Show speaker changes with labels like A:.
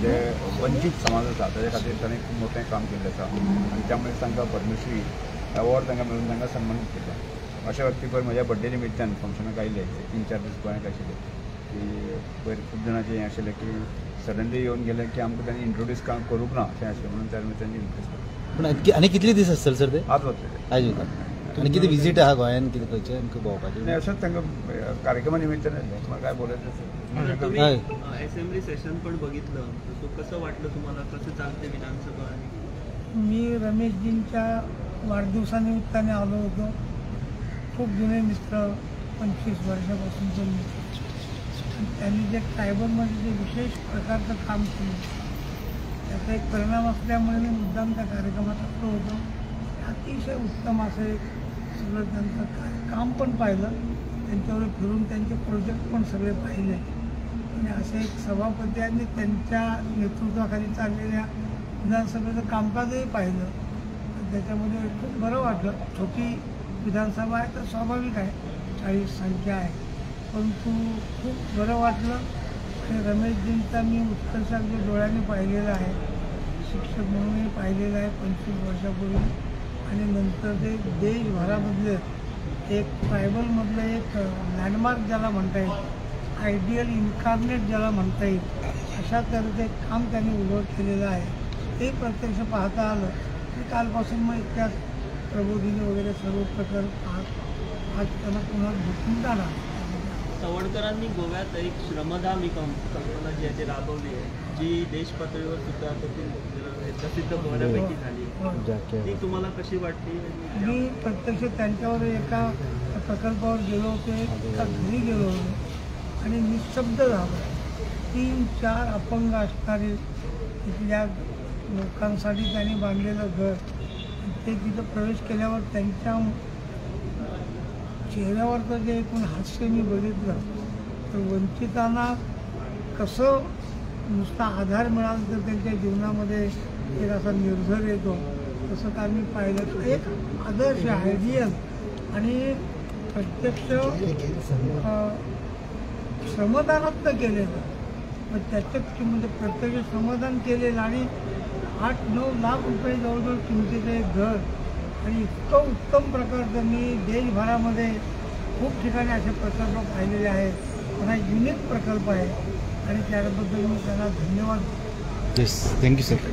A: जे वंचित समाज आसा ताचे खातीर ताणें खूब मोठें काम केल्लें आसा आनी त्यामुळे तांकां पद्मश्री अवॉर्ड तांकां मेळून तांकां सन्मानीत केला. अशा व्यक्ती पयर म्हज्या बड्डे निमित्तान फंक्शनाक आयले 3-4 दीस गोंयांत आशिल्ले की पयर खूब जाणांचें हें आशिल्लें की सडनली येवन गेले की आमकां तांणी इंट्रोड्यूस करूंक ना अशें आशिल्लें म्हणून तांणी इंट्रोड्यूस केलें.
B: पण आनी कितले दीस आसतले सर ते?
A: आज वतले
B: आज आनी कितें विजीट आहा गोंयान कितें खंयचें आमकां भोंवपाचें?
A: नाही अशेंच तांकां कार्यक्रमा निमित्तान आयले. तुम्हाला काय बोलायचं
C: तुम्ही असेंब्ली सेशन पण बघितलं, तो कसं वाटलं तुम्हाला? कसं चालते विधानसभा?
D: मी रमेशजींच्या वाढदिवसानिमित्ताने आलो होतो. खूप जुने मित्र, 25 वर्षापासूनचे मित्र. त्यांनी जे ट्रायबलमध्ये जे विशेष प्रकारचं काम केलं त्याचा एक परिणाम असल्यामुळे मी मुद्दाम त्या कार्यक्रमात आलो होतो. अतिशय उत्तम असं एक सगळं त्यांचं काम पण पाहिलं, त्यांच्यावर फिरून त्यांचे प्रोजेक्ट पण सगळे पाहिले आणि असे एक सभापती आणि त्यांच्या नेतृत्वाखाली चाललेल्या विधानसभेचं कामकाजही पाहिलं. त्याच्यामध्ये खूप बरं वाटलं. छोटी विधानसभा आहे तर स्वाभाविक आहे, 40 संख्या आहे, परंतु खूप बरं वाटलं. आणि रमेशजींचा मी उत्कर्ष अगदी डोळ्यांनी पाहिलेला आहे, शिक्षक म्हणूनही पाहिलेलं आहे 25 वर्षापूर्वी. आणि नंतर ते देशभरामधले एक ट्रायबलमधलं एक लँडमार्क ज्याला म्हणता येईल, आयडियल इन्कार्नेट ज्याला म्हणता येईल, अशा तऱ्हेचं काम त्यांनी उघड केलेलं आहे. ते प्रत्यक्ष पाहता आलं की कालपासून मग इतक्यात प्रबोधिनी वगैरे सर्व प्रकार आज त्यांना पुन्हा भेटून जाणार.
C: सावरकरांनी गोव्यात एक श्रमदान ही कल्पना जी आहे ती राबवली आहे, जी देश पातळीवर सुद्धा प्रसिद्ध होण्यापैकी झाली. ती तुम्हाला कशी वाटली?
D: मी प्रत्यक्ष त्यांच्यावर एका प्रकल्पावर गेलो होतो, एका घरी गेलो होतो आणि निशब्द झालो. 3-4 अपंग असणारे तिथल्या लोकांसाठी त्यांनी बांधलेलं घर, ते तिथं प्रवेश केल्यावर त्यांच्या चेहऱ्यावरचं जे एकूण हास्य मी बघितलं, तर वंचितांना कसं नुसता आधार मिळाला तर त्यांच्या जीवनामध्ये एक असा निर्धार येतो, तसं काय मी पाहिलं. एक आदर्श आयडियल आणि प्रत्यक्ष श्रमदानात केलेलं, पण त्याच्यात म्हणजे प्रत्यक्ष श्रमदान केलेलं आणि 8-9 लाख रुपये जवळजवळ किमतीचं एक घर आणि इतकं उत्तम प्रकारचं मी देशभरामध्ये खूप ठिकाणी असे प्रकल्प पाहिलेले आहेत. पण हा युनिक प्रकल्प आहे आणि त्याबद्दल मी त्यांना धन्यवाद.
B: Yes, thank you sir.